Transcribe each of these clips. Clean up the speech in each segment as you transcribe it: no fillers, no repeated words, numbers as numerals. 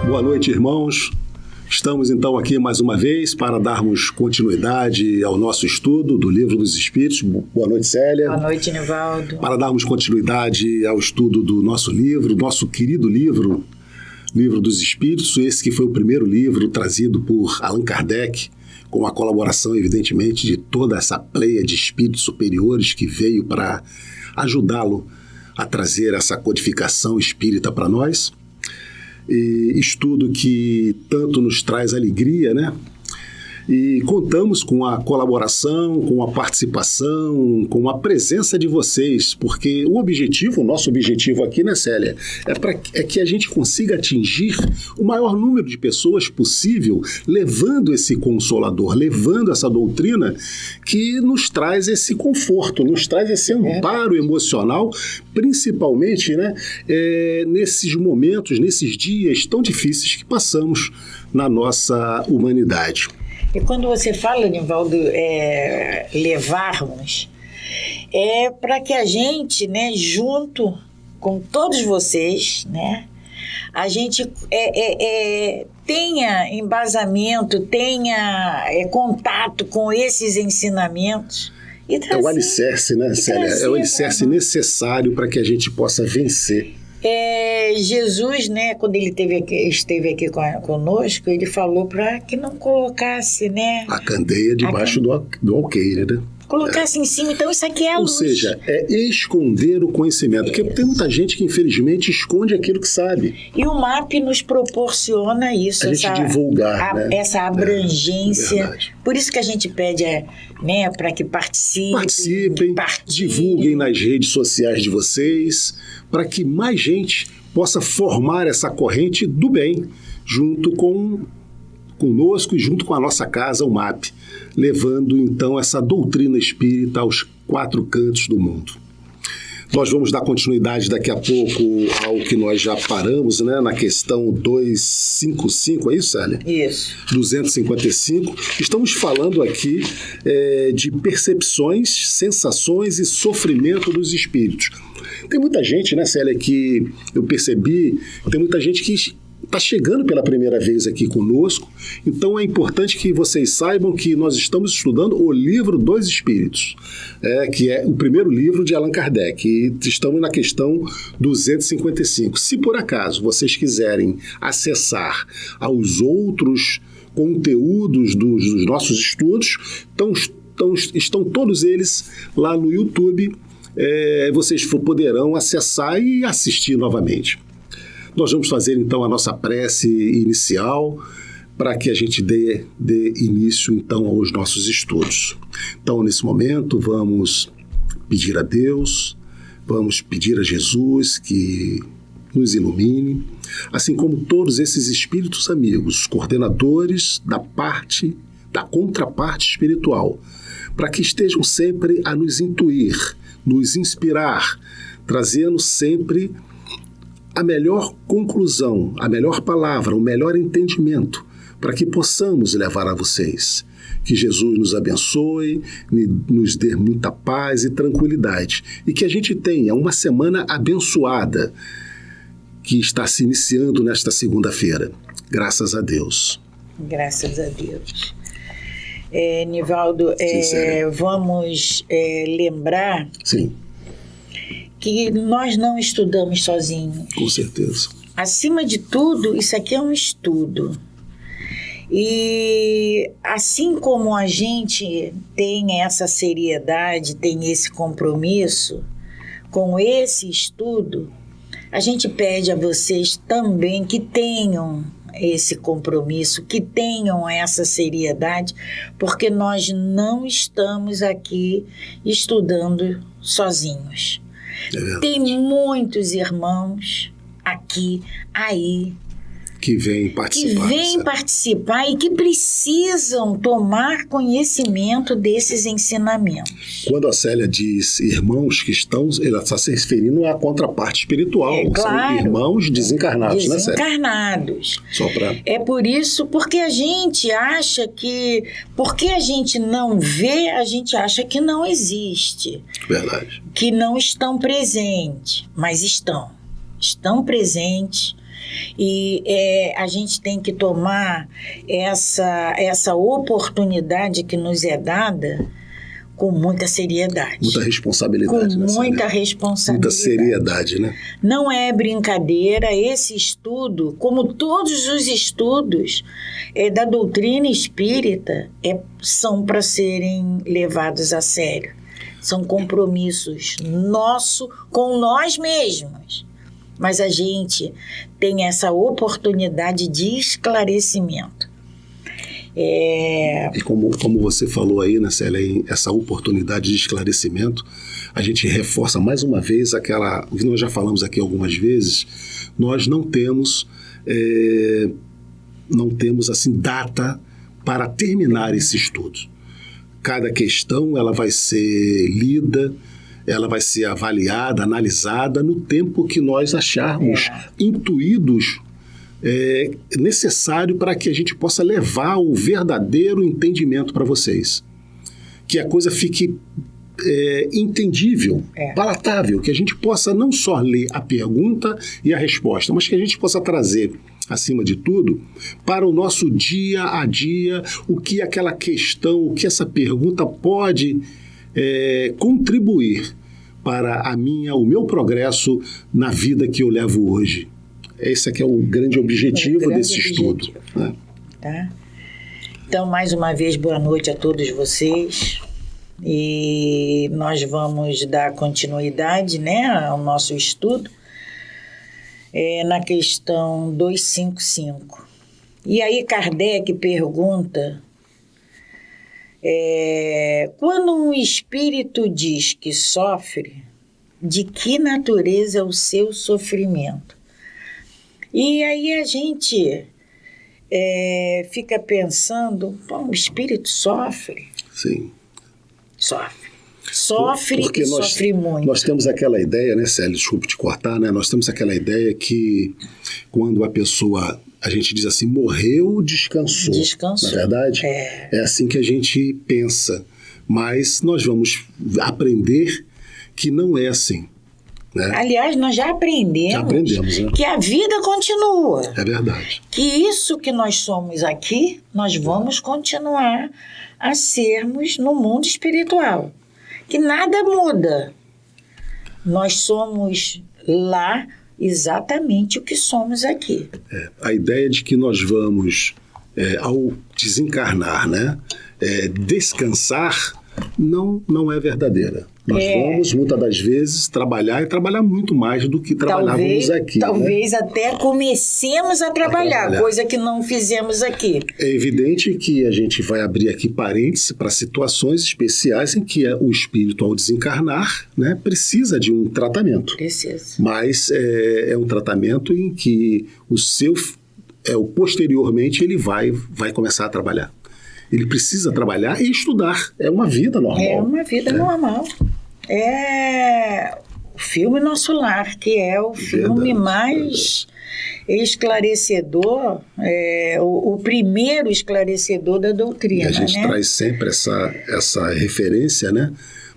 Boa noite, irmãos. Estamos então aqui mais uma vez para darmos continuidade ao nosso estudo do Livro dos Espíritos. Boa noite, Célia. Boa noite, Nivaldo. Para darmos continuidade ao estudo do nosso livro, nosso querido livro, Livro dos Espíritos, esse que foi o primeiro livro trazido por Allan Kardec, com a colaboração, evidentemente, de toda essa pleia de espíritos superiores que veio para ajudá-lo a trazer essa codificação espírita para nós. E estudo que tanto nos traz alegria, né? E contamos com a colaboração, com a participação, com a presença de vocês, porque o nosso objetivo aqui, né, Célia, é que a gente consiga atingir o maior número de pessoas possível, levando esse consolador, levando essa doutrina que nos traz esse conforto, nos traz esse amparo emocional, principalmente, né, nesses momentos, nesses dias tão difíceis que passamos na nossa humanidade. E quando você fala, Nivaldo, levarmos, é para que a gente, né, junto com todos vocês, né, a gente tenha embasamento, tenha contato com esses ensinamentos. E trazer, é o alicerce, né, Célia? É o alicerce necessário para que a gente possa vencer. Jesus, né, quando ele esteve aqui conosco, ele falou para que não colocasse, né, a candeia debaixo do alqueire, né? Colocasse em cima, então isso aqui é a luz. Ou seja, é esconder o conhecimento, porque tem muita gente que infelizmente esconde aquilo que sabe. E o MAP nos proporciona isso, a gente divulgar, né? Essa abrangência. Por isso que a gente pede, né, para que participem, divulguem nas redes sociais de vocês, para que mais gente possa formar essa corrente do bem, junto conosco e junto com a nossa casa, o MAP, levando então essa doutrina espírita aos 4 cantos do mundo. Nós vamos dar continuidade daqui a pouco ao que nós já paramos, né, na questão 255, é isso, Célia? Isso. 255. Estamos falando aqui de percepções, sensações e sofrimento dos espíritos. Tem muita gente, né, Célia, que eu percebi, tem muita gente que está chegando pela primeira vez aqui conosco, então é importante que vocês saibam que nós estamos estudando o Livro dos Espíritos, que é o primeiro livro de Allan Kardec, e estamos na questão 255. Se por acaso vocês quiserem acessar aos outros conteúdos dos nossos estudos, estão todos eles lá no YouTube, vocês poderão acessar e assistir novamente. Nós vamos fazer, então, a nossa prece inicial para que a gente dê início, então, aos nossos estudos. Então, nesse momento, vamos pedir a Deus, vamos pedir a Jesus que nos ilumine, assim como todos esses espíritos amigos, coordenadores da contraparte espiritual, para que estejam sempre a nos intuir, nos inspirar, trazendo sempre a melhor conclusão, a melhor palavra, o melhor entendimento, para que possamos levar a vocês. Que Jesus nos abençoe, nos dê muita paz e tranquilidade, e que a gente tenha uma semana abençoada, que está se iniciando nesta segunda-feira. Graças a Deus. Graças a Deus. Nivaldo, vamos lembrar... Sim. Que nós não estudamos sozinhos. Com certeza. Acima de tudo, isso aqui é um estudo. E assim como a gente tem essa seriedade, tem esse compromisso com esse estudo, a gente pede a vocês também que tenham esse compromisso, que tenham essa seriedade, porque nós não estamos aqui estudando sozinhos. Tem muitos irmãos aqui, aí, que vêm participar e que precisam tomar conhecimento desses ensinamentos. Quando a Célia diz irmãos que estão, ela está se referindo à contraparte espiritual. Claro, são irmãos desencarnados, né, Célia? Desencarnados. Só para... É por isso, porque a gente acha que... Porque a gente não vê, a gente acha que não existe. Verdade. Que não estão presentes, mas estão. Estão presentes E a gente tem que tomar essa oportunidade que nos é dada com muita seriedade. Muita responsabilidade. Com muita responsabilidade. Muita seriedade, né? Não é brincadeira. Esse estudo, como todos os estudos da doutrina espírita, são para serem levados a sério. São compromissos nossos com nós mesmos. Mas a gente tem essa oportunidade de esclarecimento. E como você falou aí, né, Célia, essa oportunidade de esclarecimento, a gente reforça mais uma vez aquela que nós já falamos aqui algumas vezes. Nós não temos assim data para terminar esse estudo. Cada questão ela vai ser lida, ela vai ser avaliada, analisada no tempo que nós acharmos intuídos necessário para que a gente possa levar o verdadeiro entendimento para vocês. Que a coisa fique entendível, palatável, que a gente possa não só ler a pergunta e a resposta, mas que a gente possa trazer, acima de tudo, para o nosso dia a dia, o que aquela questão, o que essa pergunta pode contribuir para o meu progresso na vida que eu levo hoje. Esse aqui é o grande objetivo desse estudo. Né? Tá? Então, mais uma vez, boa noite a todos vocês. E nós vamos dar continuidade, né, ao nosso estudo na questão 255. E aí Kardec pergunta, quando um espírito diz que sofre, de que natureza é o seu sofrimento? E aí a gente fica pensando, o espírito sofre? Sim. Sofre porque e sofre muito. Nós temos aquela ideia, né, Célia, desculpe te cortar, né? Nós temos aquela ideia que quando a pessoa, a gente diz assim, morreu, descansou. Descansou. Na verdade, é assim que a gente pensa. Mas nós vamos aprender que não é assim. Né? Aliás, nós já aprendemos né? que a vida continua. É verdade. Que isso que nós somos aqui, nós vamos continuar a sermos no mundo espiritual. Que nada muda. Nós somos lá exatamente o que somos aqui. A ideia de que nós vamos, ao desencarnar, né, descansar, não é verdadeira. Nós vamos, muitas das vezes, trabalhar e trabalhar muito mais do que trabalhávamos aqui. Talvez até comecemos a trabalhar, coisa que não fizemos aqui. É evidente que a gente vai abrir aqui parênteses para situações especiais em que o espírito, ao desencarnar, né, precisa de um tratamento. Precisa. Mas é um tratamento em que posteriormente ele vai começar a trabalhar. Ele precisa trabalhar e estudar. É uma vida normal. É uma vida normal. É o filme Nosso Lar, que é o filme mais esclarecedor, o primeiro esclarecedor da doutrina. E a gente traz sempre essa referência, né?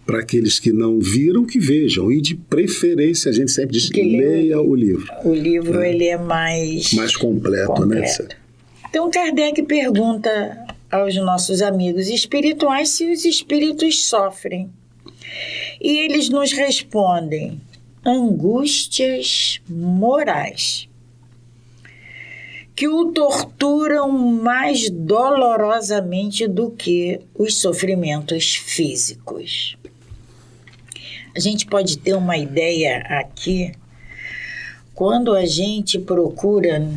Para aqueles que não viram, que vejam. E de preferência, a gente sempre diz que leia o livro. O livro ele é mais completo, né? Então, Kardec pergunta aos nossos amigos espirituais se os espíritos sofrem. E eles nos respondem: angústias morais, que o torturam mais dolorosamente do que os sofrimentos físicos. A gente pode ter uma ideia aqui, quando a gente procura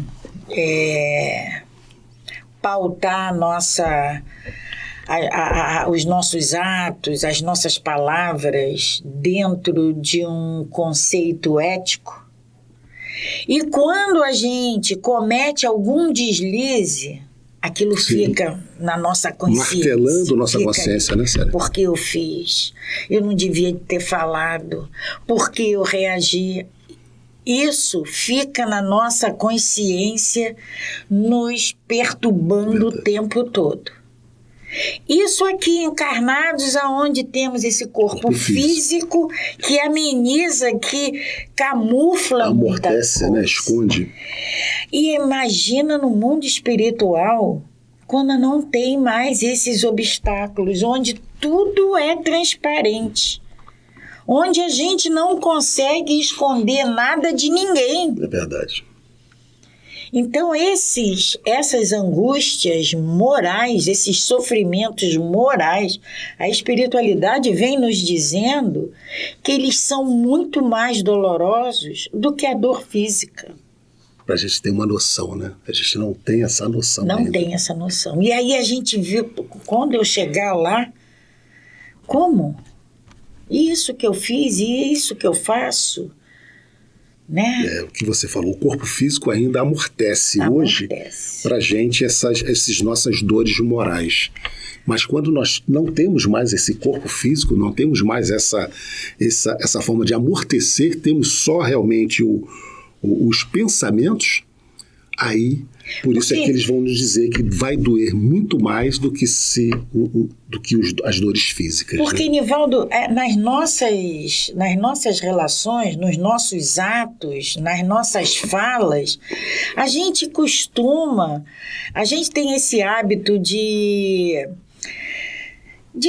pautar os nossos atos, as nossas palavras dentro de um conceito ético. E quando a gente comete algum deslize, aquilo fica na nossa consciência. Martelando nossa consciência, né, Célia? Porque eu fiz, eu não devia ter falado, porque eu reagi. Isso fica na nossa consciência, nos perturbando o tempo todo. Isso aqui, encarnados, aonde temos esse corpo físico que ameniza, que camufla, amortece, né? Esconde. E imagina no mundo espiritual, quando não tem mais esses obstáculos, onde tudo é transparente, onde a gente não consegue esconder nada de ninguém. É verdade. Então, essas angústias morais, esses sofrimentos morais, a espiritualidade vem nos dizendo que eles são muito mais dolorosos do que a dor física. Para a gente ter uma noção, né? A gente não tem essa noção Não ainda. tem essa noção. E aí a gente viu, quando eu chegar lá, como? Isso que eu fiz e isso que eu faço... Né? O que você falou, o corpo físico ainda amortece. Hoje para a gente essas nossas dores morais. Mas quando nós não temos mais esse corpo físico, não temos mais essa forma de amortecer, temos só realmente os pensamentos, aí, por isso é que eles vão nos dizer que vai doer muito mais do que as dores físicas. Porque, né? Nivaldo, nas nossas relações, nos nossos atos, nas nossas falas, a gente tem esse hábito de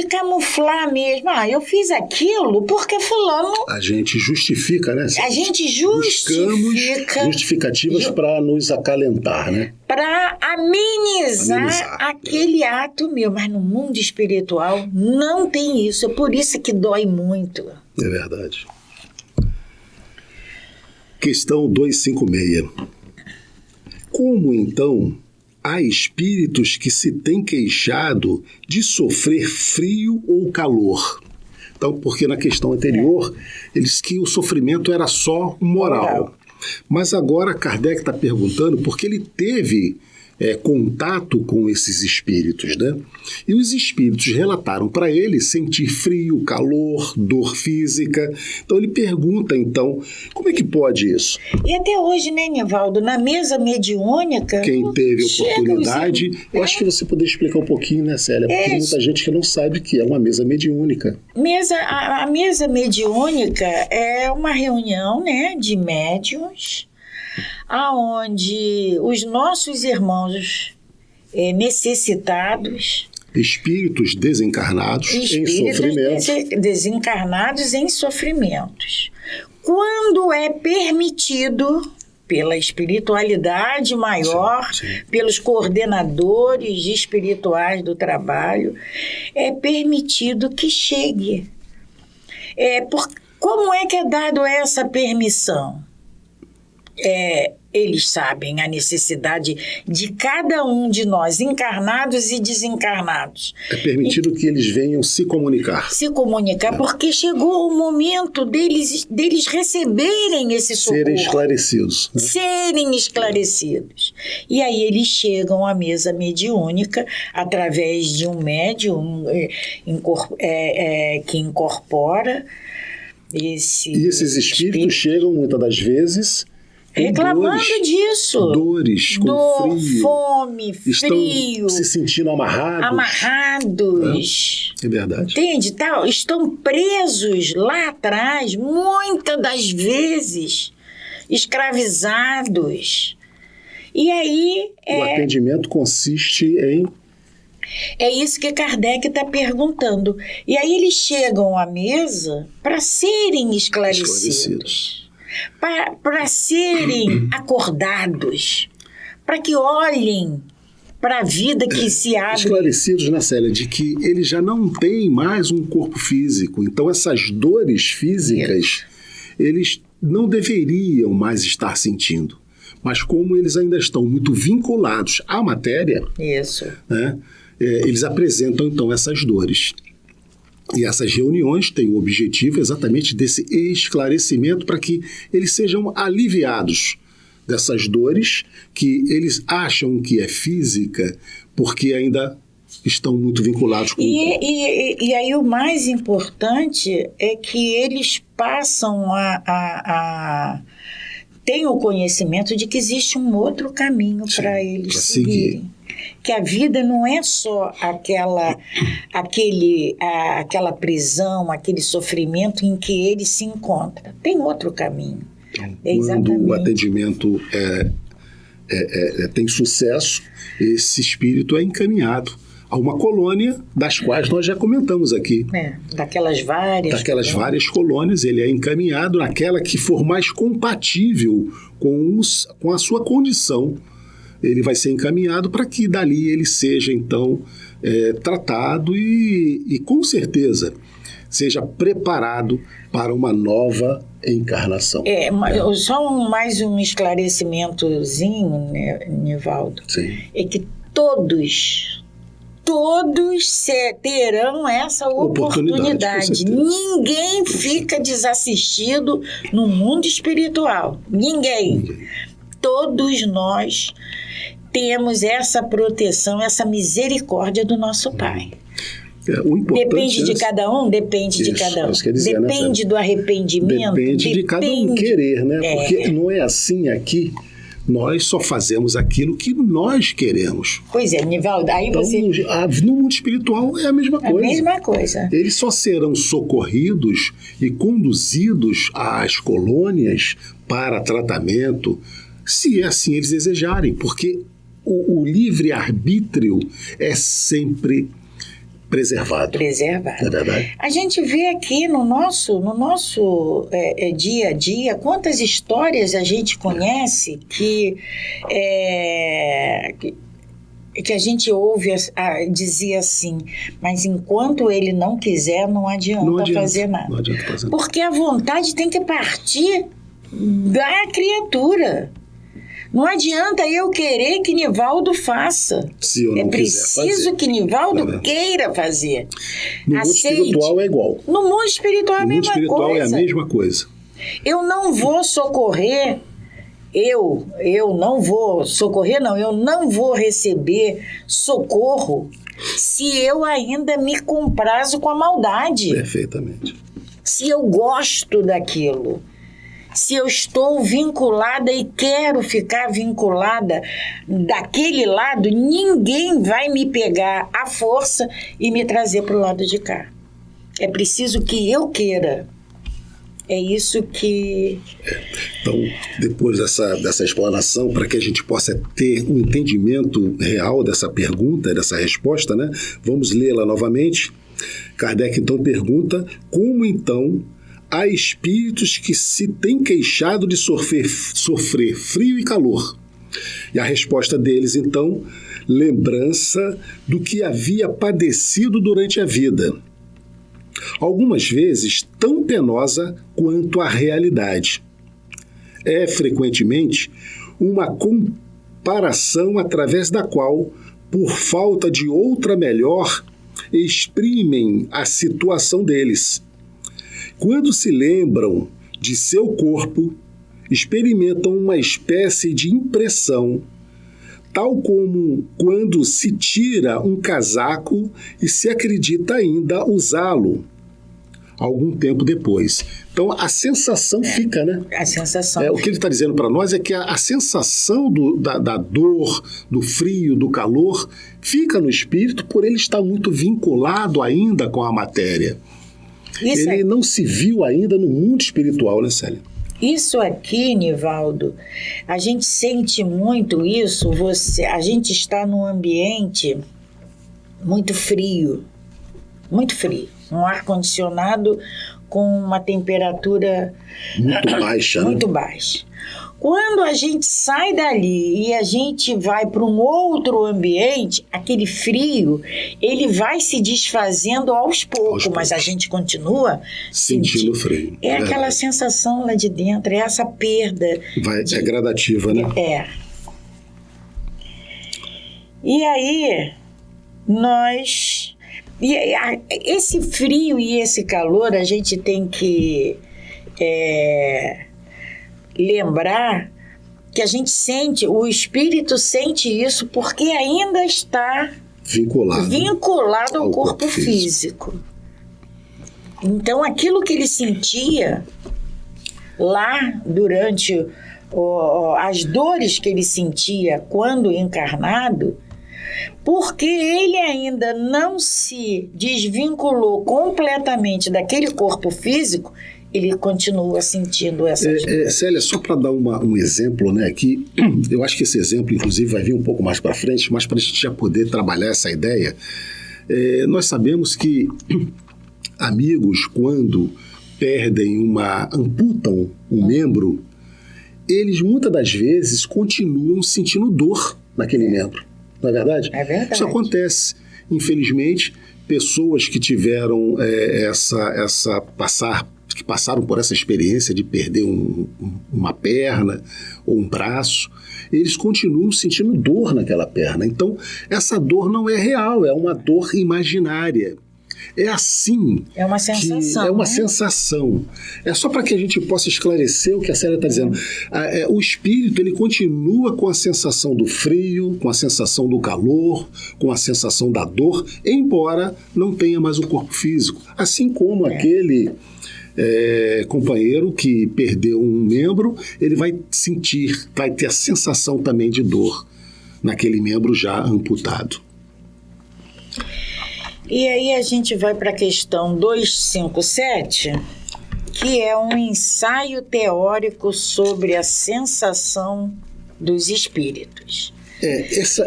camuflar mesmo. Eu fiz aquilo porque fulano... A gente justifica, né? A gente justifica... Buscamos justificativas para nos acalentar, né? Para amenizar aquele ato meu. Mas no mundo espiritual não tem isso. É por isso que dói muito. É verdade. Questão 256. Como, então... há espíritos que se têm queixado de sofrer frio ou calor. Então, porque na questão anterior, eles que o sofrimento era só moral. Mas agora Kardec está perguntando porque ele teve contato com esses espíritos, né? E os espíritos relataram para ele sentir frio, calor, dor física. Então ele pergunta, como é que pode isso? E até hoje, né, Nivaldo, na mesa mediúnica... Quem teve oportunidade... Eu acho que você poderia explicar um pouquinho, né, Célia? Porque tem muita gente que não sabe que é uma mesa mediúnica. A mesa mediúnica é uma reunião, né, de médiuns, aonde os nossos irmãos necessitados... Espíritos desencarnados em sofrimentos. Desencarnados em sofrimentos. Quando é permitido pela espiritualidade maior, sim. Pelos coordenadores espirituais do trabalho, é permitido que chegue. Como é que é dado essa permissão? Eles sabem a necessidade de cada um de nós, encarnados e desencarnados. É permitido que eles venham se comunicar. Porque chegou o momento deles receberem esse socorro. Serem esclarecidos. Né? Serem esclarecidos. E aí eles chegam à mesa mediúnica através de um médium que incorpora esse... E esses espíritos chegam muitas das vezes... reclamando disso. Dores, com frio. Fome, frio. Estão se sentindo amarrados. É verdade. Entende? Estão presos lá atrás, muitas das vezes, escravizados. E aí... O atendimento consiste em... É isso que Kardec está perguntando. E aí eles chegam à mesa para serem esclarecidos. Para serem acordados, para que olhem para a vida que se abre. Esclarecidos, né, Célia, de que ele já não tem mais um corpo físico. Então, essas dores físicas, eles não deveriam mais estar sentindo. Mas como eles ainda estão muito vinculados à matéria, né, eles apresentam, então, essas dores. E essas reuniões têm o objetivo exatamente desse esclarecimento para que eles sejam aliviados dessas dores que eles acham que é física porque ainda estão muito vinculados com o corpo. E aí o mais importante é que eles passam têm o conhecimento de que existe um outro caminho para eles seguirem. que a vida não é só aquela prisão, aquele sofrimento em que ele se encontra. Tem outro caminho. Então, quando o atendimento tem sucesso, esse espírito é encaminhado a uma colônia, das quais nós já comentamos aqui. Daquelas várias colônias, ele é encaminhado naquela que for mais compatível com a sua condição. Ele vai ser encaminhado para que dali ele seja, então, tratado e, com certeza, seja preparado para uma nova encarnação. Só mais um esclarecimentozinho, né, Nivaldo? Sim. É que todos terão essa oportunidade. Ninguém fica desassistido no mundo espiritual. Ninguém. Todos nós temos essa proteção, essa misericórdia do nosso Pai. Depende de cada um? Depende de cada um. Dizer, depende do arrependimento? Depende de cada um querer, né? Porque não é assim aqui. Nós só fazemos aquilo que nós queremos. Pois é, Nivaldo, aí então, você... No mundo espiritual é a mesma coisa. A mesma coisa. Eles só serão socorridos e conduzidos às colônias para tratamento, se assim eles desejarem, porque o livre-arbítrio é sempre preservado. É verdade? A gente vê aqui no nosso dia a dia quantas histórias a gente conhece que a gente ouve dizer assim, mas enquanto ele não quiser, não adianta fazer nada. Não adianta fazer nada. Porque a vontade tem que partir da criatura. Não adianta eu querer que Nivaldo faça. Se eu não preciso que Nivaldo queira fazer. No mundo espiritual é igual. No mundo espiritual é a mesma coisa. No mundo espiritual é a mesma coisa. Eu não vou socorrer, eu não vou receber socorro se eu ainda me comprazo com a maldade. Perfeitamente. Se eu gosto daquilo. Se eu estou vinculada e quero ficar vinculada daquele lado, ninguém vai me pegar à força e me trazer para o lado de cá. É preciso que eu queira. É isso que... Então, depois dessa explanação, para que a gente possa ter um entendimento real dessa pergunta, dessa resposta, né? Vamos lê-la novamente. Kardec, então, pergunta como, então, há espíritos que se têm queixado de sofrer frio e calor. E a resposta deles, então, lembrança do que havia padecido durante a vida. Algumas vezes tão penosa quanto a realidade. É, frequentemente, uma comparação através da qual, por falta de outra melhor, exprimem a situação deles. Quando se lembram de seu corpo, experimentam uma espécie de impressão, tal como quando se tira um casaco e se acredita ainda usá-lo algum tempo depois. Então, a sensação fica, né? A sensação. O que ele está dizendo para nós é que a sensação da dor, do frio, do calor, fica no espírito por ele estar muito vinculado ainda com a matéria. Ele não se viu ainda no mundo espiritual, né, Célia? Isso aqui, Nivaldo, a gente sente muito isso. A gente está num ambiente muito frio. Um ar-condicionado com uma temperatura muito baixa. Muito baixa. Quando a gente sai dali e a gente vai para um outro ambiente, aquele frio, ele vai se desfazendo aos poucos, mas a gente continua sentindo frio. É aquela sensação lá de dentro, é essa perda. É gradativa, né? E aí, esse frio e esse calor, a gente tem que lembrar que a gente sente, o espírito sente isso porque ainda está vinculado ao corpo físico. Então, aquilo que ele sentia lá durante as dores que ele sentia quando encarnado, porque ele ainda não se desvinculou completamente daquele corpo físico, ele continua sentindo essas coisas. Célia, só para dar um exemplo, né, que eu acho que esse exemplo, inclusive, vai vir um pouco mais para frente, mas para a gente já poder trabalhar essa ideia, nós sabemos que amigos, quando amputam um membro, eles muitas das vezes continuam sentindo dor naquele membro, não é verdade? É verdade. Isso acontece, infelizmente, pessoas que tiveram que passaram por essa experiência de perder uma perna ou um braço, eles continuam sentindo dor naquela perna. Então, essa dor não é real, é uma dor imaginária. É assim. É uma sensação. É uma sensação. É só para que a gente possa esclarecer o que a Célia está dizendo. O espírito, ele continua com a sensação do frio, com a sensação do calor, com a sensação da dor, embora não tenha mais o corpo físico. Assim como aquele companheiro que perdeu um membro, ele vai ter a sensação também de dor naquele membro já amputado. E aí a gente vai para a questão 257, que é um ensaio teórico sobre a sensação dos espíritos.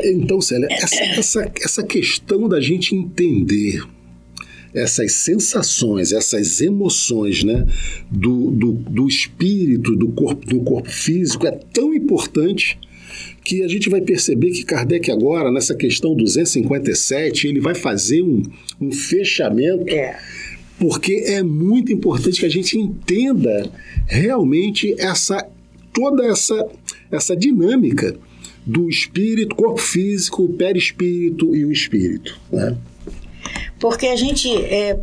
Então, Célia, essa questão da gente entender essas sensações, essas emoções, né, do espírito, do corpo físico, é tão importante que a gente vai perceber que Kardec agora, nessa questão 257, ele vai fazer um fechamento, porque é muito importante que a gente entenda realmente toda essa dinâmica do espírito, corpo físico, perispírito e o espírito, né? Porque a gente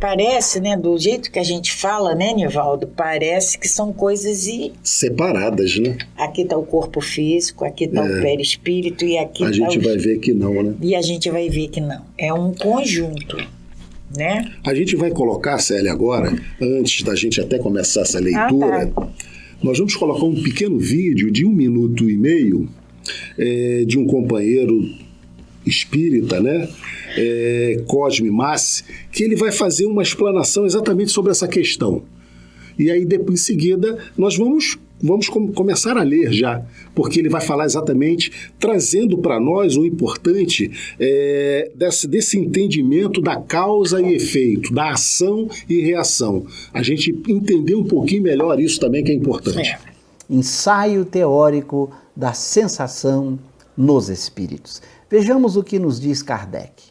parece, né, do jeito que a gente fala, né, Nivaldo, parece que são coisas separadas, né? Aqui está o corpo físico, aqui está o perispírito e aqui a gente vai ver que não, né? E a gente vai ver que não. É um conjunto, né? A gente vai colocar, Célia, agora, antes da gente até começar essa leitura, nós vamos colocar um pequeno vídeo de 1 minuto e meio de um companheiro espírita, né? Cosme Massi, que ele vai fazer uma explanação exatamente sobre essa questão. E aí, depois, em seguida, nós vamos começar a ler já, porque ele vai falar exatamente, trazendo para nós o importante desse entendimento da causa e efeito, da ação e reação. A gente entender um pouquinho melhor isso também, que é importante. Ensaio teórico da sensação nos espíritos. Vejamos o que nos diz Kardec.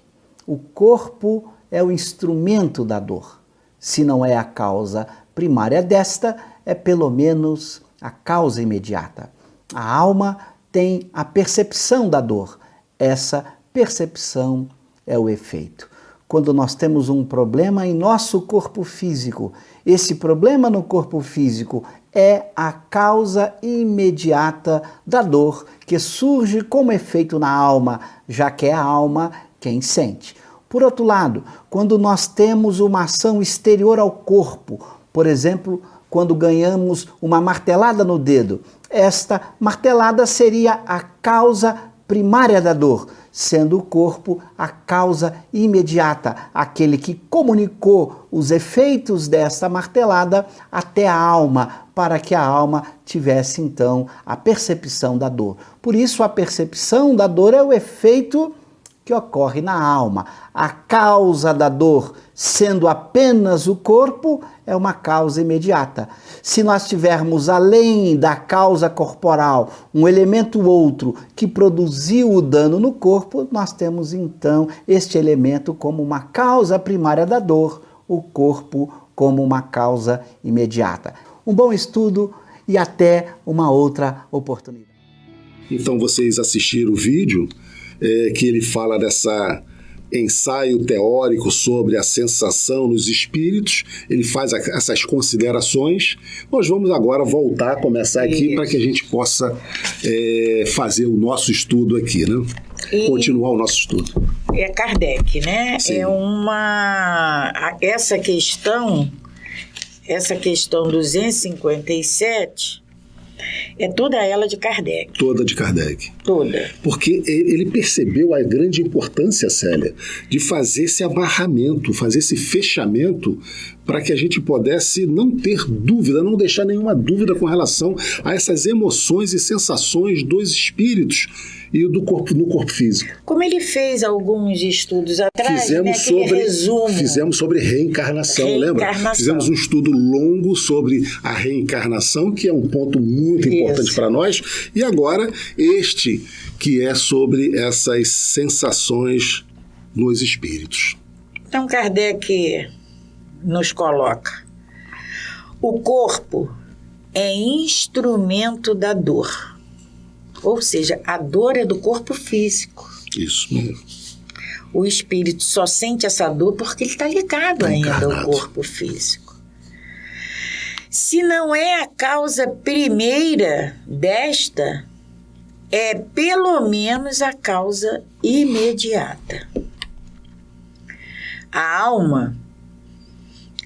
O corpo é o instrumento da dor. Se não é a causa primária desta, é pelo menos a causa imediata. A alma tem a percepção da dor. Essa percepção é o efeito. Quando nós temos um problema em nosso corpo físico, esse problema no corpo físico é a causa imediata da dor que surge como efeito na alma, já que é a alma quem sente. Por outro lado, quando nós temos uma ação exterior ao corpo, por exemplo, quando ganhamos uma martelada no dedo, esta martelada seria a causa primária da dor, sendo o corpo a causa imediata, aquele que comunicou os efeitos desta martelada até a alma, para que a alma tivesse então a percepção da dor. Por isso, a percepção da dor é o efeito que ocorre na alma. A causa da dor, sendo apenas o corpo, é uma causa imediata. Se nós tivermos, além da causa corporal, um elemento outro que produziu o dano no corpo, nós temos então este elemento como uma causa primária da dor, o corpo como uma causa imediata. Um bom estudo e até uma outra oportunidade. Então vocês assistiram o vídeo que ele fala dessa ensaio teórico sobre a sensação nos espíritos, ele faz essas considerações. Nós vamos agora voltar, começar aqui para que a gente possa fazer o nosso estudo aqui, né? Continuar o nosso estudo. É Kardec, né? Sim. Essa questão 257, É toda ela de Kardec. Toda de Kardec. Toda. Porque ele percebeu a grande importância, Célia, de fazer esse amarramento, fazer esse fechamento para que a gente pudesse não ter dúvida, não deixar nenhuma dúvida com relação a essas emoções e sensações dos espíritos e do corpo, no corpo físico. Como ele fez alguns estudos atrás, Fizemos sobre reencarnação, lembra? Fizemos um estudo longo sobre a reencarnação, que é um ponto muito importante para nós, e agora este, que é sobre essas sensações nos espíritos. Então Kardec nos coloca: o corpo é instrumento da dor. Ou seja, a dor é do corpo físico. Isso mesmo. O espírito só sente essa dor porque ele está ligado ainda ao corpo físico. Se não é a causa primeira desta, é pelo menos a causa imediata. A alma...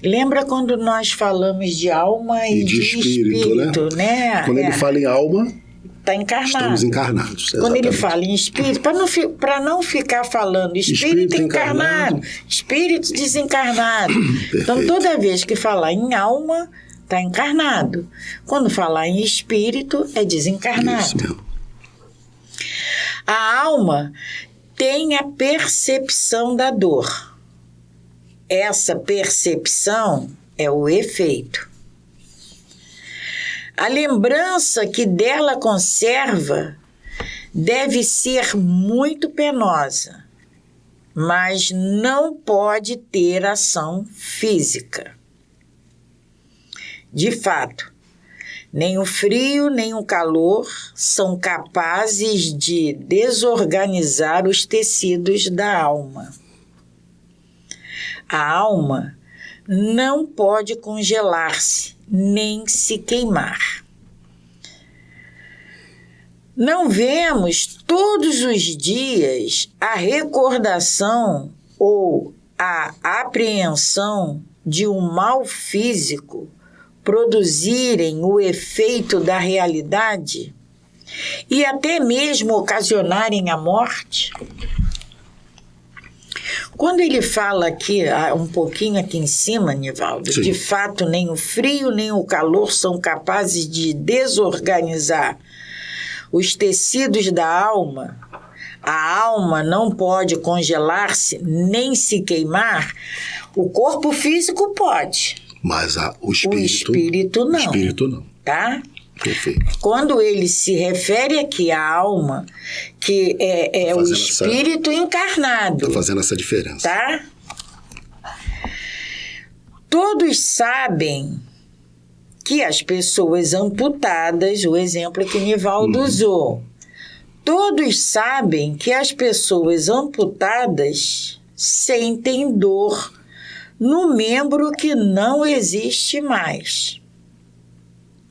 Lembra quando nós falamos de alma e de espírito, né? Quando ele fala em alma... Está encarnado. Estamos encarnados. Exatamente. Quando ele fala em espírito, para não ficar falando espírito encarnado, espírito desencarnado. Então, toda vez que falar em alma, está encarnado. Quando falar em espírito, é desencarnado. Isso mesmo. A alma tem a percepção da dor. Essa percepção é o efeito. A lembrança que dela conserva deve ser muito penosa, mas não pode ter ação física. De fato, nem o frio nem o calor são capazes de desorganizar os tecidos da alma. A alma não pode congelar-se, nem se queimar. Não vemos todos os dias a recordação ou a apreensão de um mal físico produzirem o efeito da realidade e até mesmo ocasionarem a morte? Quando ele fala aqui, um pouquinho aqui em cima, Nivaldo, de fato nem o frio nem o calor são capazes de desorganizar os tecidos da alma, a alma não pode congelar-se nem se queimar, o corpo físico pode. Mas o espírito não. O espírito não. Tá? Perfeito. Quando ele se refere aqui à alma, que é o espírito encarnado. Está fazendo essa diferença. Tá? Todos sabem que as pessoas amputadas, o exemplo que Nivaldo usou, todos sabem que as pessoas amputadas sentem dor no membro que não existe mais.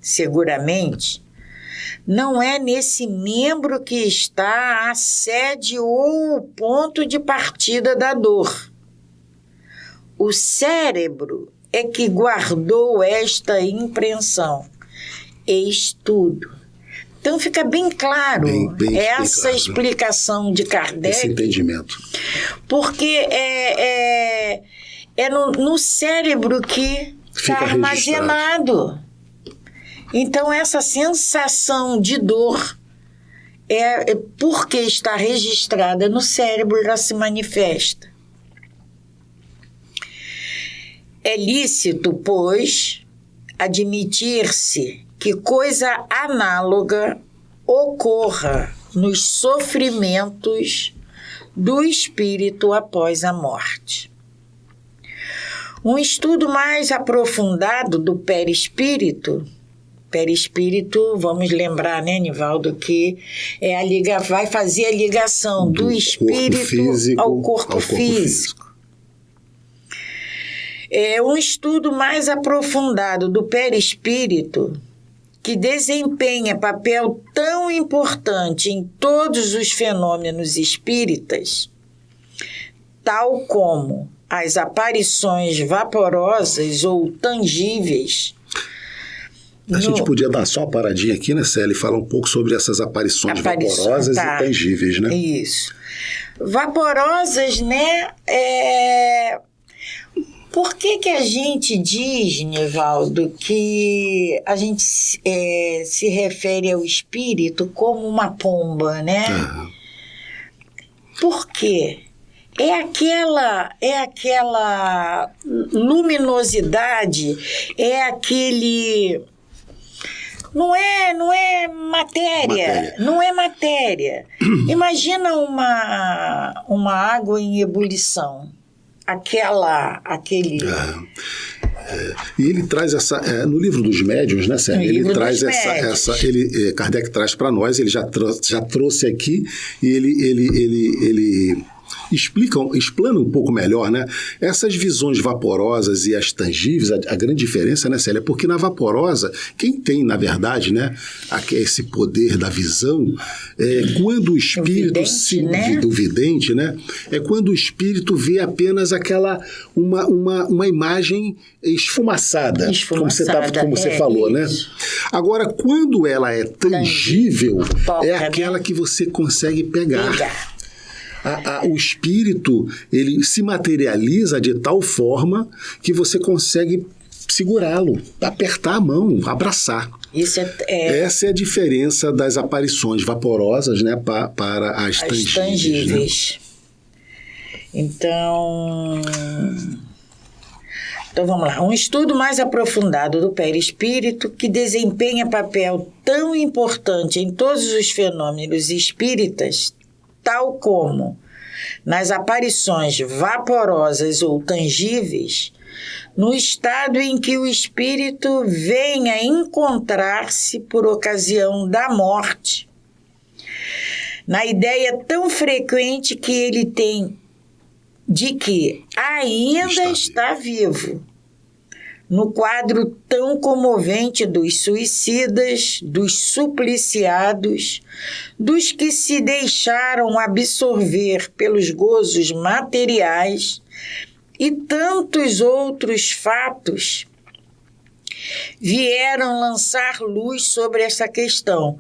Seguramente, não é nesse membro que está a sede ou o ponto de partida da dor. O cérebro é que guardou esta impressão. Eis tudo. Então fica bem claro bem essa explicação de Kardec. Esse entendimento. Porque é no cérebro que está armazenado. Então, essa sensação de dor, porque está registrada no cérebro, ela se manifesta. É lícito, pois, admitir-se que coisa análoga ocorra nos sofrimentos do espírito após a morte. Um estudo mais aprofundado do perispírito, vamos lembrar, né, Nivaldo, que vai fazer a ligação do espírito ao corpo físico. É um estudo mais aprofundado do perispírito, que desempenha papel tão importante em todos os fenômenos espíritas, tal como as aparições vaporosas ou tangíveis, A gente podia dar só uma paradinha aqui, né, Célia, e falar um pouco sobre essas aparições vaporosas e tangíveis, né? Isso. Vaporosas, né? Por que a gente diz, Nivaldo, que a gente se refere ao espírito como uma pomba, né? Por quê? É aquela luminosidade, é aquele... Não é matéria. Não é matéria. Imagina uma água em ebulição. Aquele... E ele traz no livro dos médiuns, né, Célia? Ele traz Kardec traz para nós, ele já trouxe aqui, e ele explana um pouco melhor, né? Essas visões vaporosas e as tangíveis, a grande diferença, né, Célia? Porque na vaporosa, quem tem, na verdade, né, esse poder da visão, quando o espírito do vidente, né? É quando o espírito vê apenas uma imagem esfumaçada, como você falou, né? Agora, quando ela é tangível, é aquela que você consegue pegar. O espírito, ele se materializa de tal forma que você consegue segurá-lo, apertar a mão, abraçar. Essa é a diferença das aparições vaporosas, né, para as tangíveis. Né? Então vamos lá. Um estudo mais aprofundado do perispírito, que desempenha papel tão importante em todos os fenômenos espíritas, tal como nas aparições vaporosas ou tangíveis, no estado em que o espírito vem a encontrar-se por ocasião da morte, na ideia tão frequente que ele tem de que ainda está vivo, no quadro tão comovente dos suicidas, dos supliciados, dos que se deixaram absorver pelos gozos materiais e tantos outros fatos vieram lançar luz sobre essa questão,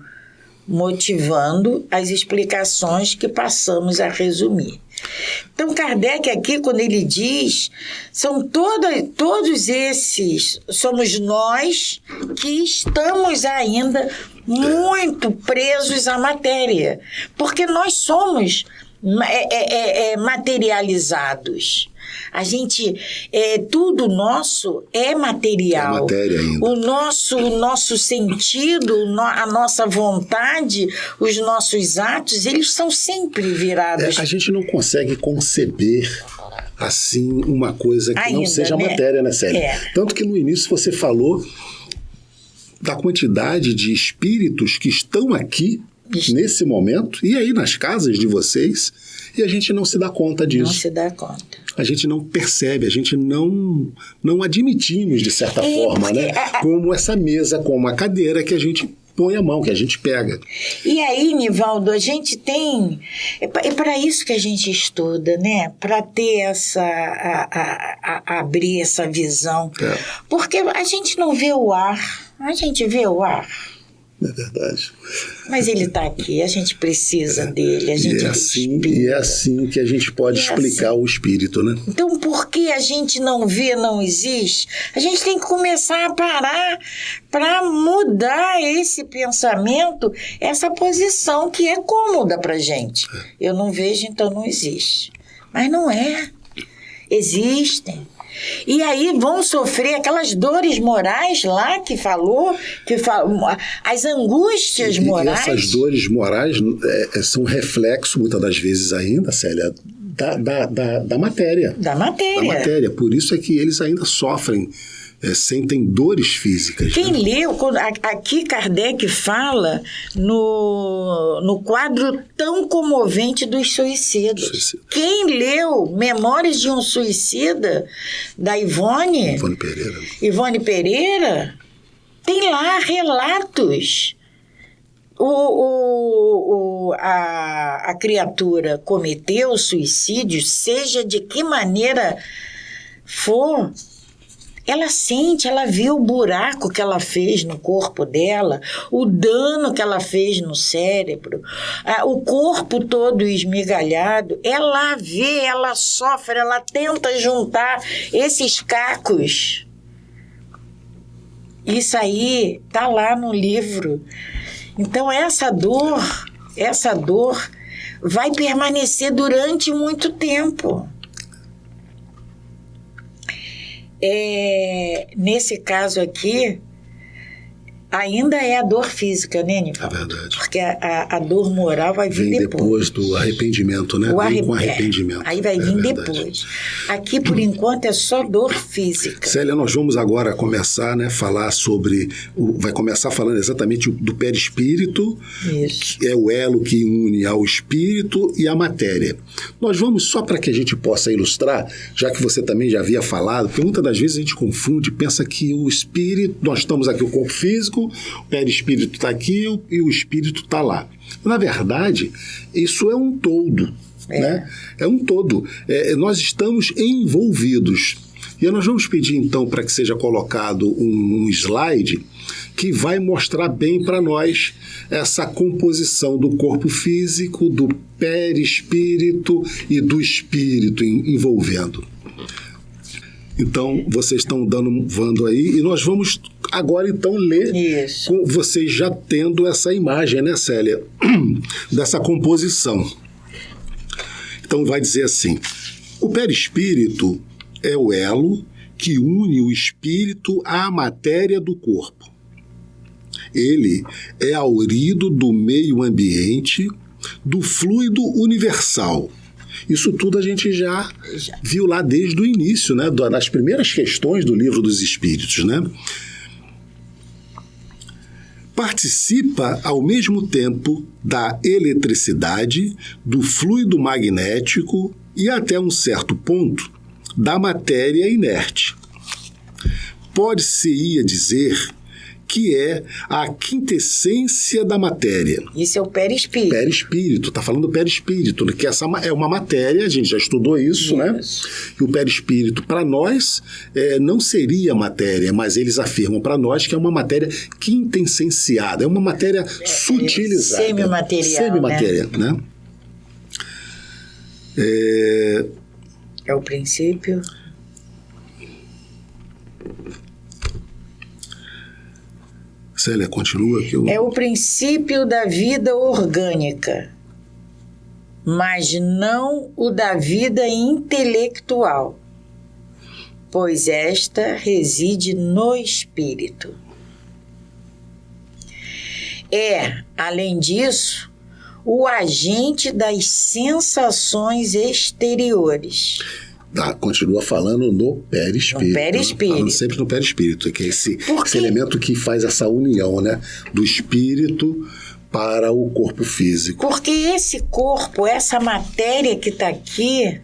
motivando as explicações que passamos a resumir. Então, Kardec aqui, quando ele diz, são todos esses, somos nós que estamos ainda muito presos à matéria, porque nós somos materializados. A gente, tudo nosso é material. É matéria ainda. O nosso sentido, a nossa vontade, os nossos atos, eles são sempre virados. A gente não consegue conceber assim uma coisa que ainda não seja matéria, né, Célia? Tanto que no início você falou da quantidade de espíritos que estão aqui nesse momento e aí nas casas de vocês, e a gente não se dá conta disso. Não se dá conta. A gente não percebe, a gente não admitimos, de certa forma, né? Como essa mesa, como a cadeira que a gente põe a mão, que a gente pega. E aí, Nivaldo, a gente tem... É para isso que a gente estuda, né? Para ter abrir essa visão. Porque a gente não vê o ar, a gente vê o ar. É verdade. Mas ele está aqui, a gente precisa dele, a gente respira. E é assim que a gente pode explicar o espírito, né? Então, por que a gente não vê, não existe? A gente tem que começar a parar para mudar esse pensamento, essa posição que é cômoda para gente. Eu não vejo, então não existe. Mas não é. Existem. E aí vão sofrer aquelas dores morais lá que falou, as angústias morais. E essas dores morais são reflexo, muitas das vezes ainda, Célia, da matéria. Da matéria. Por isso é que eles ainda sofrem, sentem dores físicas. Quem leu, aqui Kardec fala no quadro tão comovente dos suicidas. Quem leu Memórias de um Suicida, da Ivone Pereira, tem lá relatos. A criatura cometeu suicídio, seja de que maneira for, ela sente, ela vê o buraco que ela fez no corpo dela, o dano que ela fez no cérebro, o corpo todo esmigalhado. Ela vê, ela sofre, ela tenta juntar esses cacos. Isso aí tá lá no livro. Então essa dor vai permanecer durante muito tempo. Nesse caso aqui, ainda é a dor física, né, Nivaldo? É verdade. Porque a dor moral vai vir vem depois. Do arrependimento, né? Vem com arrependimento. Aí vai vir verdade. depois. Aqui, por enquanto, é só dor física. Célia, nós vamos agora começar, né, falar sobre... vai começar falando exatamente do perispírito, Isso. que é o elo que une ao espírito e à matéria. Nós vamos, só para que a gente possa ilustrar, já que você também já havia falado, porque muitas das vezes a gente confunde, pensa que o espírito... Nós estamos aqui, o corpo físico, o perispírito está aqui e o espírito está lá. Na verdade, isso é um todo. Né? É um todo. Nós estamos envolvidos. E nós vamos pedir, então, para que seja colocado um slide que vai mostrar bem para nós essa composição do corpo físico, do perispírito e do espírito envolvendo. Então, vocês estão vendo aí, e nós vamos agora, então, ler, Isso. com vocês já tendo essa imagem, né, Célia, dessa composição. Então, vai dizer assim: o perispírito é o elo que une o espírito à matéria do corpo. Ele é aurido do meio ambiente, do fluido universal. Isso tudo a gente já viu lá desde o início, né, das primeiras questões do Livro dos Espíritos, né? Participa ao mesmo tempo da eletricidade, do fluido magnético e, até um certo ponto, da matéria inerte. Pode-se-ia dizer que é a quintessência da matéria. Isso é o perispírito. Perispírito, está falando do perispírito, que essa é uma matéria, a gente já estudou isso, né? E o perispírito, para nós, não seria matéria, mas eles afirmam para nós que é uma matéria quintessenciada, é uma matéria sutilizada. Semimaterial. Semimatéria, né? É o princípio. Célia, continua. É o princípio da vida orgânica, mas não o da vida intelectual, pois esta reside no espírito. Além disso, o agente das sensações exteriores. Continua falando no perispírito. No perispírito. Falando sempre no perispírito, que é esse elemento que faz essa união, né, do espírito para o corpo físico. Porque esse corpo, essa matéria que está aqui,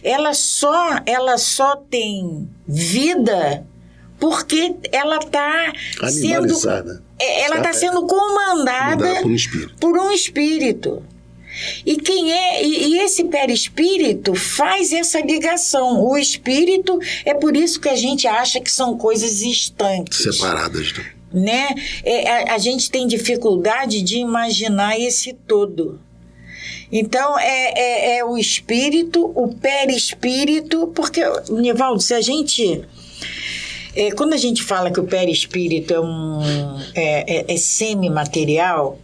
ela só tem vida porque ela está animalizada. Ela está sendo comandada por um espírito. E esse perispírito faz essa ligação. O espírito, é por isso que a gente acha que são coisas distantes. Separadas. Né? A gente tem dificuldade de imaginar esse todo. Então, é o espírito, o perispírito, porque, Nivaldo, se a gente... quando a gente fala que o perispírito é semimaterial...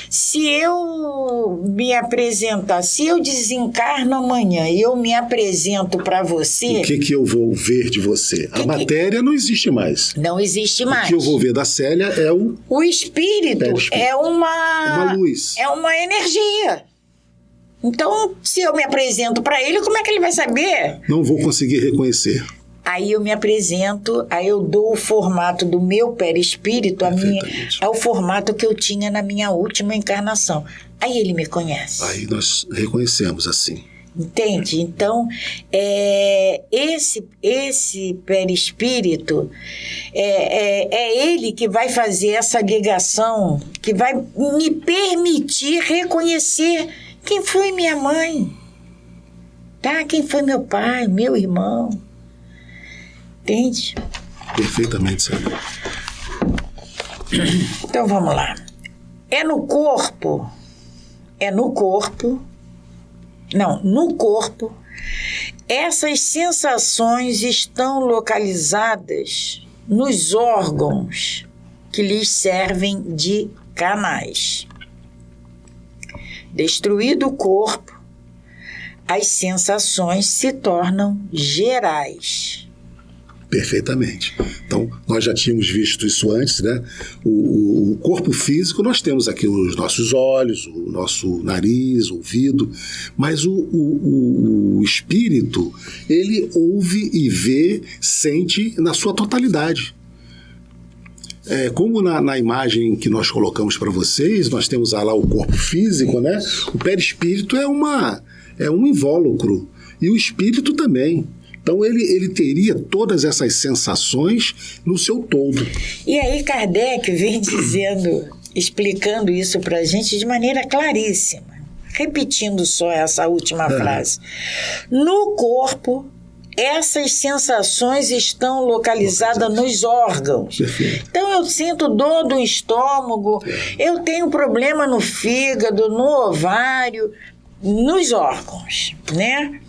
Se eu me apresentar, se eu desencarno amanhã e eu me apresento para você... O que eu vou ver de você? A matéria não existe mais. Não existe mais. O que eu vou ver da Célia é o... O espírito é uma luz. É uma energia. Então, se eu me apresento para ele, como é que ele vai saber? Não vou conseguir reconhecer. Aí eu me apresento, aí eu dou o formato do meu perispírito, é o formato que eu tinha na minha última encarnação. Aí ele me conhece. Aí nós reconhecemos assim. Entende? Então, esse perispírito é ele que vai fazer essa ligação, que vai me permitir reconhecer quem foi minha mãe, tá? Quem foi meu pai, meu irmão. Entende? Perfeitamente, Célia. Então vamos lá. No corpo, essas sensações estão localizadas nos órgãos que lhes servem de canais. Destruído o corpo, as sensações se tornam gerais. Perfeitamente. Então, nós já tínhamos visto isso antes, né? O corpo físico, nós temos aqui os nossos olhos, o nosso nariz, ouvido, mas o espírito, ele ouve e vê, sente na sua totalidade. Como na imagem que nós colocamos para vocês, nós temos lá o corpo físico, né? O perispírito é um invólucro, e o espírito também. Então, ele teria todas essas sensações no seu todo. E aí, Kardec vem explicando isso para a gente de maneira claríssima. Repetindo só essa última frase. No corpo, essas sensações estão localizadas nos órgãos. Perfeito. Então, eu sinto dor do estômago, eu tenho problema no fígado, no ovário, nos órgãos, né?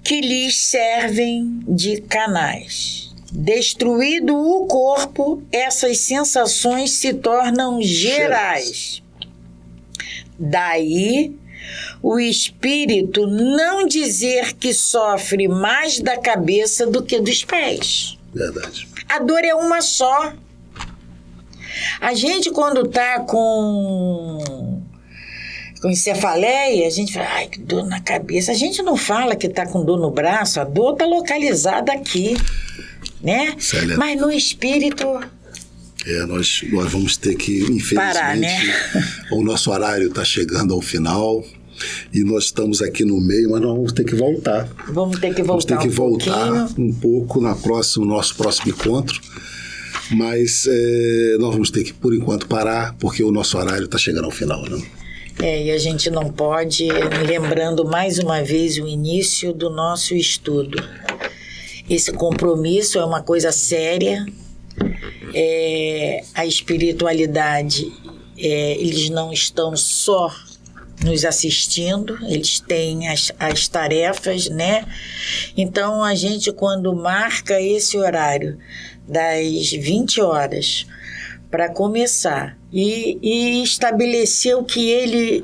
Que lhes servem de canais. Destruído o corpo, essas sensações se tornam gerais. Daí, o espírito não dizer que sofre mais da cabeça do que dos pés. Verdade. A dor é uma só. A gente, quando está com cefaleia, a gente fala, ai, que dor na cabeça. A gente não fala que está com dor no braço, a dor está localizada aqui, né? Célia. Mas no espírito... Nós vamos ter que, infelizmente, parar, né? O nosso horário está chegando ao final e nós estamos aqui no meio, mas nós vamos ter que voltar. Vamos ter que voltar um pouco no nosso próximo encontro. Mas nós vamos ter que, por enquanto, parar, porque o nosso horário está chegando ao final, né? E a gente não pode, lembrando mais uma vez o início do nosso estudo. Esse compromisso é uma coisa séria. A espiritualidade, eles não estão só nos assistindo, eles têm as tarefas, né? Então, a gente, quando marca esse horário das 20 horas para começar e estabeleceu que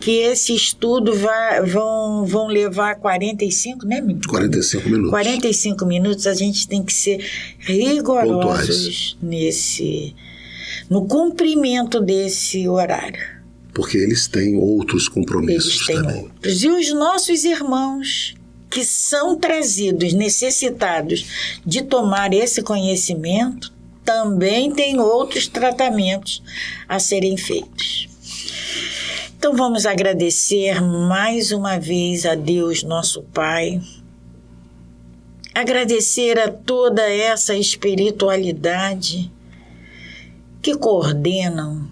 esse estudo vão levar 45, né, menino? 45 minutos. 45 minutos, a gente tem que ser rigorosos no cumprimento desse horário. Porque eles têm outros compromissos também. Outros. E os nossos irmãos que são trazidos, necessitados de tomar esse conhecimento, também tem outros tratamentos a serem feitos. Então vamos agradecer mais uma vez a Deus, nosso Pai, agradecer a toda essa espiritualidade que coordenam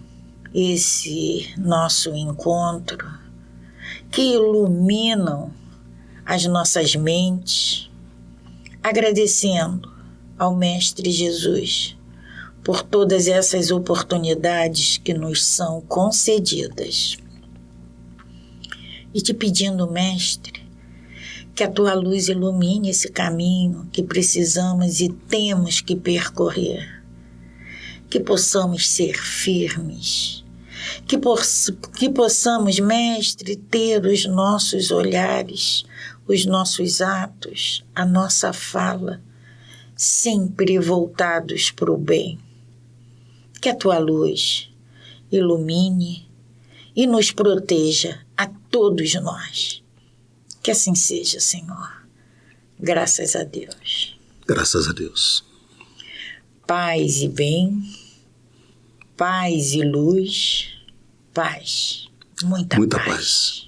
esse nosso encontro, que iluminam as nossas mentes, agradecendo ao Mestre Jesus por todas essas oportunidades que nos são concedidas. E te pedindo, Mestre, que a Tua luz ilumine esse caminho que precisamos e temos que percorrer. Que possamos ser firmes. Que possamos, Mestre, ter os nossos olhares, os nossos atos, a nossa fala, sempre voltados para o bem. Que a Tua luz ilumine e nos proteja a todos nós. Que assim seja, Senhor. Graças a Deus. Graças a Deus. Paz e bem, paz e luz, paz. Muita paz.